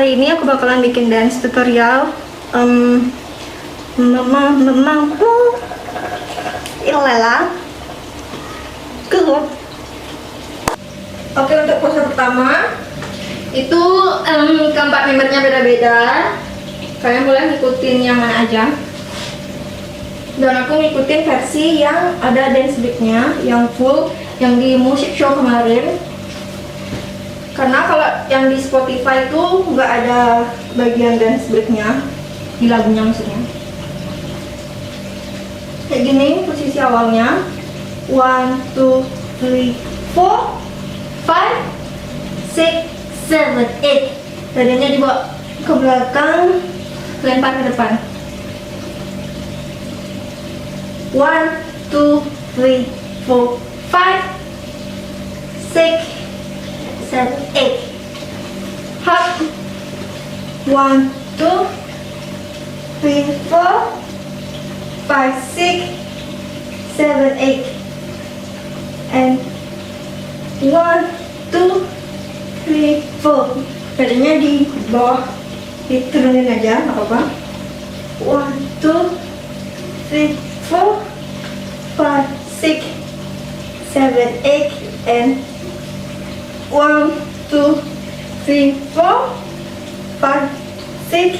Kali ini aku bakalan bikin dance tutorial MAMAMOO ILLELLA. Oke, untuk pose pertama itu keempat membernya beda-beda. Kalian boleh ngikutin yang mana aja. Dan aku ngikutin versi yang ada dance breaknya, yang full, yang di musik show kemarin. Karena kalau yang di Spotify itu nggak ada bagian dance breaknya di lagunya maksudnya. Kayak gini posisi awalnya. 1, 2, 3, 4, 5, 6, 7, 8. Dadanya dibawa ke belakang, lempar ke depan. 1, 2, 3, 4, 5, 6, 7, 8. Hop. 1, 2, 3, 4, 5, 6, 7, 8. And 1, 2, 3, 4. Badannya di bawah, diturunin aja, nggak apa-apa. 1, 2, 3, 4, 5, 6, 7, 8. And 1, 2, 3, 4, 5, 6,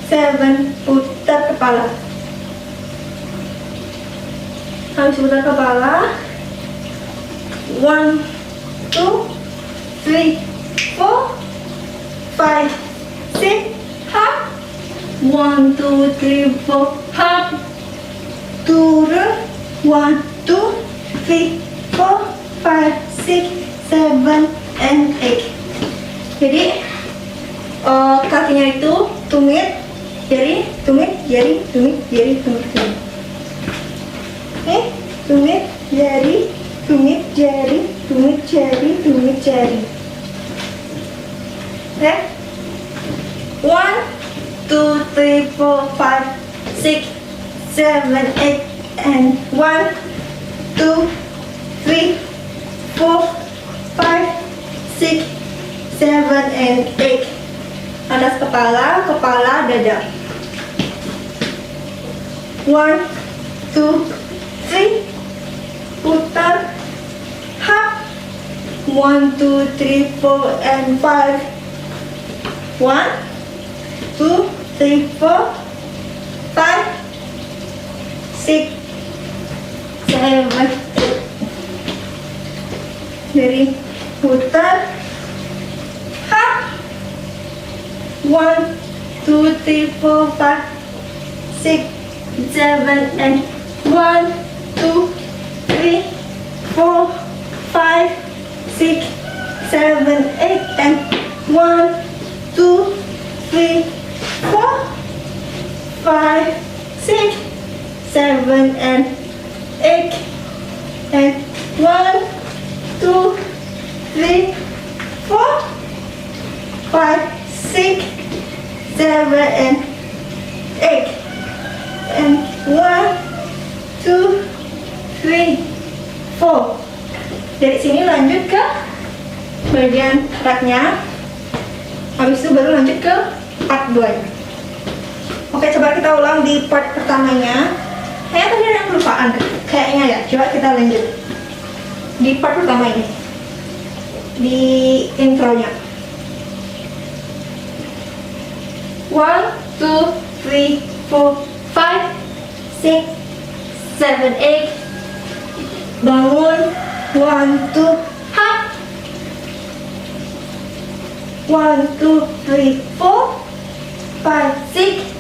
7. Putar kepala. Habis putar kepala, 1, 2, 3, 4, 5, 6, hop. 1, 2, 3, 4, hop. Turun. 1, 2, 3, 4, 5, 6, 7, and 8. Jadi kakinya itu tumit, jari, tumit, jari, tumit, jari, tumit, jari. Oke, tumit, jari, tumit, jari, tumit, jari, tumit, jari. Oke. 1, 2, 3, 4, 5, 6, 7, 8, and 1, 2, 3, 4, 5, 6, 7, and 8. Atas kepala, kepala, dada. 1, 2, 3. Putar. Hop. 1, 2, 3, 4, and 5. 1, 2, 3, 4, 5, 6, 7, 8. Jadi putar. Hop. 1, 2, 3, 4, 5, 6, 7, and 1, 2, 3, 4, 5, 6, 7, 8, and 1, 2, 3, 4, 5, 6, 7, and 8. And 1, 2, 3, 4, 5, 6, 7, and 8. And 1, 2, 3, 4. Dari sini lanjut ke bagian raknya. Habis itu baru lanjut ke part 2 nya. Oke, coba kita ulang di part pertamanya. Kayaknya tadi ada yang kelupaan kayaknya ya. Coba kita lanjut di part pertama ini, di intronya. 1, 2, 3, 4, 5, 6, 7, 8. Bangun. 1, 2, hop. 1, 2, 3, 4, 5, 6,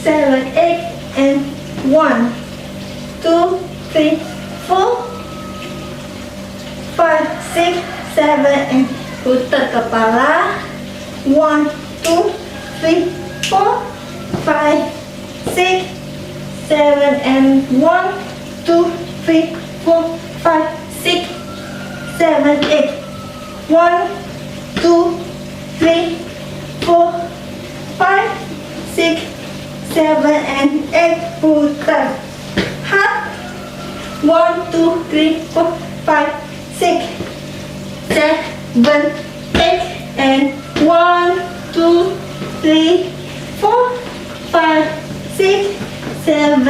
7, 8, and 1, 2, 3, 4, 5, 6, 7, and putar kepala. 1, 2, 3, 4, 5, 6, 7, and 1, 2, 3, 4, 5, 6, 7, 8. 1, 2, 3, 4, 5, 6, 7, and 8. Putar. Hop. 1, 2, 3, 4, 5, 6, 7, 8, and 1, 2,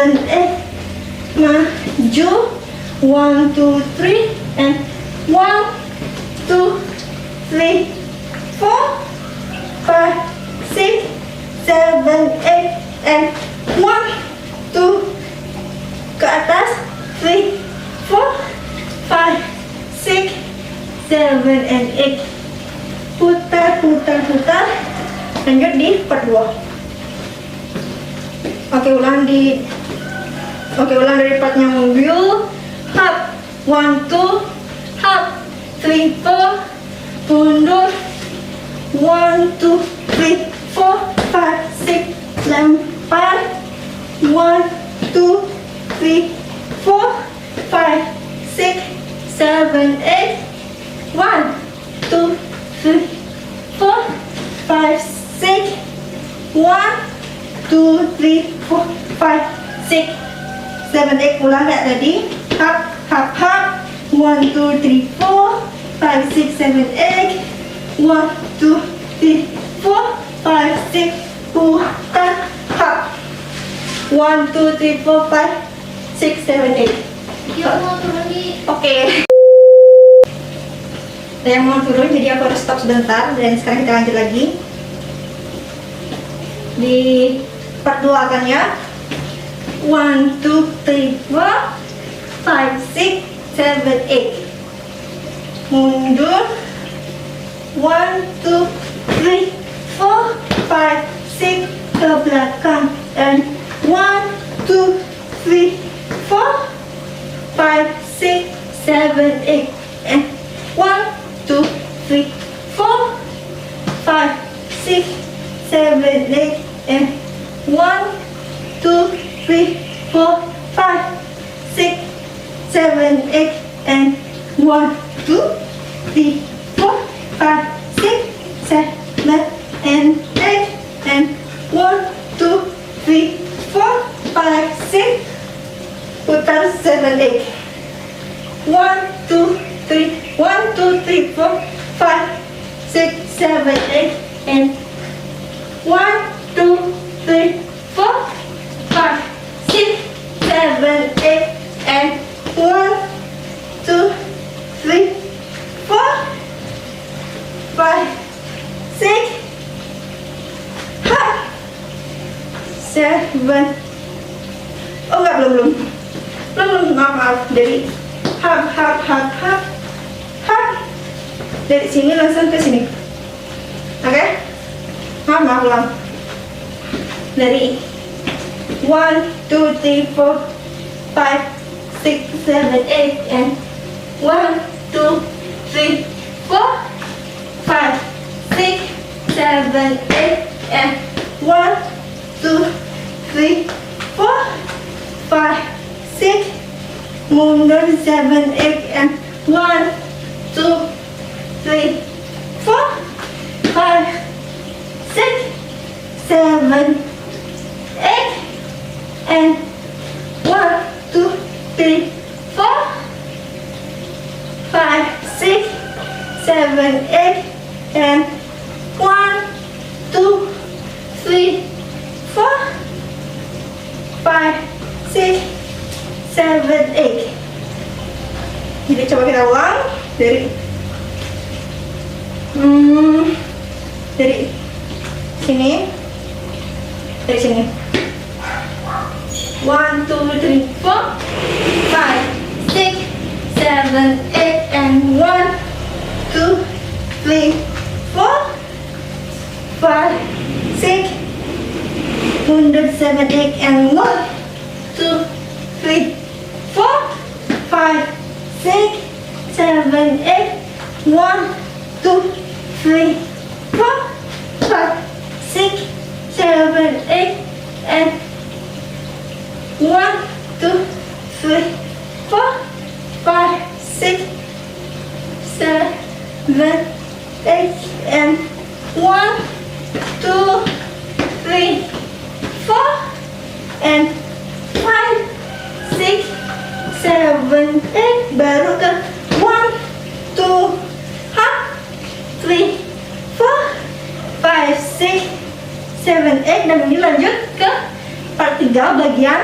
7, 8. Maju. 1, 2, 3 and 1, 2, 3, 4, 5, 6, 7, 8 and 1, 2 ke atas. 3, 4, 5, 6, 7 and 8. Putar. Lanjut di part 2. Ulang dari partnya mobil. Hop, 1, 2, hop, 3, 4, mundur. 1, 2, 3, 4, 5, 6, lempar. 1, 2, 3, 4, 5, 6, 7, 8. 1, 2, 3, 4, 5, 6. 1, 2, 3, 4, 5, 6, 7, 8. Ulang kayak tadi. Hop, hop, hop. 1, 2, 3, 4, 5, 6, 7, 8. 1, 2, 3, 4, 5, 6. Putar. Hop. 1, 2, 3, 4, 5, 6, 7, 8. Yuk mau turun di. Oke. Ada yang mau turun, jadi aku harus stop sebentar. Dan sekarang kita lanjut lagi di part 2 akan ya. 1, 2, 3, 4, 5, 6, 7, 8. Mundur. 1, 2, 3, 4, 5, 6 ke belakang. And 1, 2, 3, 4, 5, 6, 7, 8. And 1, 2, 3, 4, 5, 6, 7, 8. And 1, 2, 3, 4, 5, 6, 7, 8. And 1, 2, 3, 4, 5, 6, 7, and 8. And 1, 2, 3, 4, 5, 6. Putar 7, 8. 1, 2, 3, 1, 2, 3, 4, 5, 6, 7, 8. And 1, 2, 3, 4, 5, 6, 7, 8. And 1, 2, 3, 4, 5, 6, 7. Oh enggak, belum, maaf. Dari hap. Dari sini langsung ke sini. Oke? Maaf, ulang. Dari 1, 2, 3, 4, 5, 6, 7, 8. And 1, 2, 3, 4, 5, 6, 7, 8. And 1, 2, 3, 4, 5, 6. Mundur 7, 8. And 1, 2, 3, 4, 5, 6, 7, 8. And 1, 2, 3, 4, 5, 6, 7, 8. And 1, 2, 3, 4, 5, 6, 7, 8. Jadi coba kita ulang dari sini. Dari sini. 1, 2, 3, 4, 5, 6, 7, 8. And 1, 2, 3, 4, 5, 6. Mundur 7, 8. And 1, 2, 3, 4, 5, 6, 7, 8. 1, 2, 3, 4, 5, 6, 7, 8. And 1, 2, 3, 4, 5, 6, 7, 8. And 1, 2, 3, 4. And 5, 6, 7, 8. Baru ke 1, 2, 3, 4, 5, 6, 7, 8. Dan ini lanjut ke part 3 bagian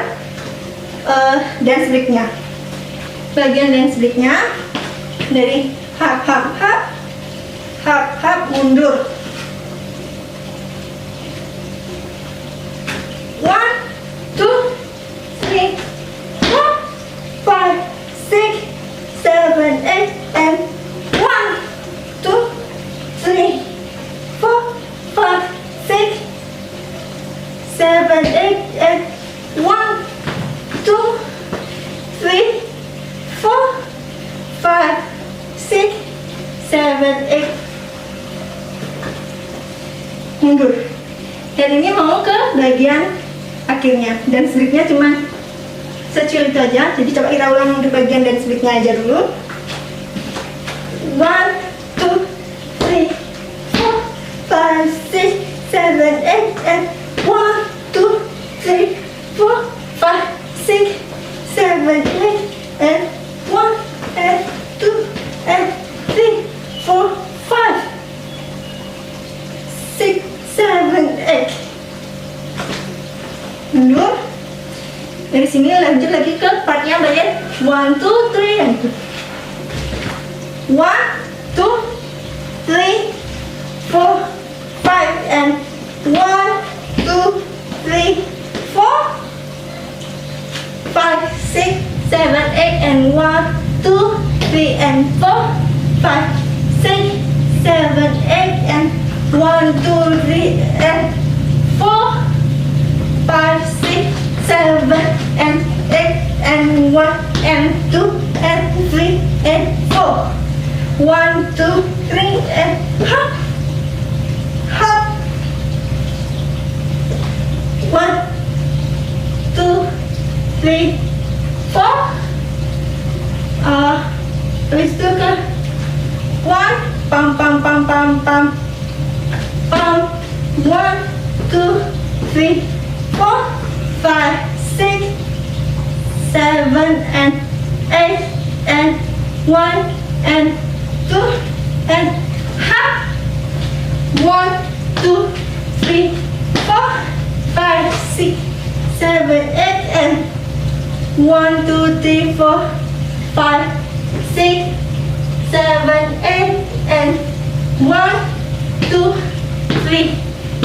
dance breaknya. Bagian dance breaknya dari hap hap hap, hap hap mundur. 1, 2, 3, 4, 5, 6, 7, 8, and 1, 2, 3, 4, 5, 6, 7, 8, and 1, 2, 3, 4, 5, 6, 7, 8. Mundur. Dan ini mau ke bagian akhirnya. Dan slipnya cuma secil itu aja. Jadi coba kita ulang untuk bagian dan slipnya aja dulu. 1, 2, 3, 4, 5, 6, 7, 8, and 1, 2, 3, 4, 5, 6, 7, 8, and 1, and 2, and 3, 4, 5, 6, 7, 8. Mundur. Dari sini lanjut lagi ke partnya bagian 1, 2, 3 dan 2. 1, 2, 3, 4, 5 and 1, 2, 3, 4, 5, 6, 7, 8 and 1, 2, 3 and 4, 5, 6, 7, 8 and 1, 2, 3 and 4, 5, 6, 7 and 8 and 1 and 2 and 3 and 4. 1, 2, 3 and hop, hop. 1, 2, 3, 4. Habis itu ke 1, pam pam pam pam pam pam. 1, 2, 3, 4, 5, 6, 7 and 8 and 1 and 2 and hop. 1, 2, 3, 4, 5, 6, 7, 8 and 1, 2, 3, 4, 5, 6, 7, 8 and 1, 2, 3,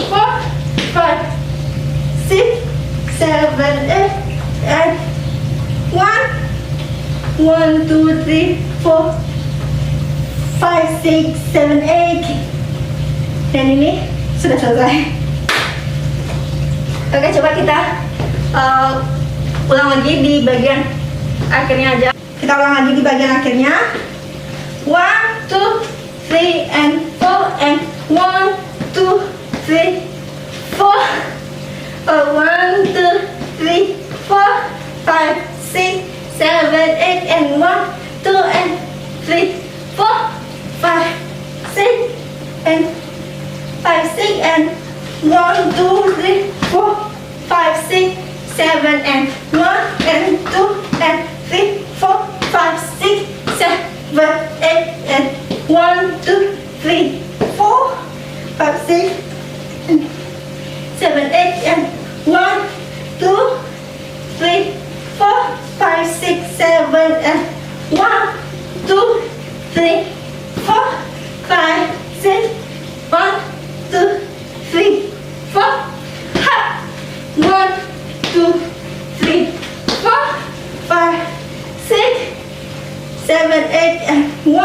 4, 5, 6, 7, 8 and 1, 2, 3, 4, 5, 6, 7, 8. Dan ini sudah selesai. Oke, coba kita ulang lagi di bagian akhirnya aja. Kita ulang lagi di bagian akhirnya. 1, 2, 3 and 4 and 1, 2, 3, 4. 1, 2, 3, 4, 5, 6, 7, 8 and 1, 2 and 3, 4, 5, 6 and 5, 6 and 1, 2, 3, 4, 5, 6, 7 and 1 and 2 and 3, 4, 5, 6, 7, 8 and 1, 2, 3, 4, 5, 6 and 7, 8 and 1, 2, 3, 4, 5, 6, 7 and 1, 2, 3, 4, 5, 6, 1, 2, 3, 4, hop. 1, 2, 3, 4, 5, 6, 7, 8 and 1,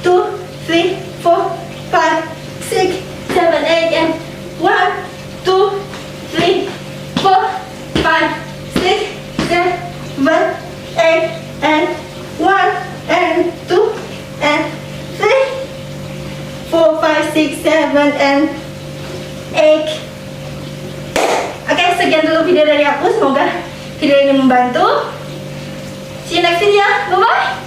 2, 3, 4, 5, 6, 7, 8 and 1, 2, 3, 4, 5, 6, 7, 8 and 1 and 2 and 3, 4, 5, 6, 7 and 8. Oke, sekian dulu video dari aku. Semoga video ini membantu. See you next video. Bye bye.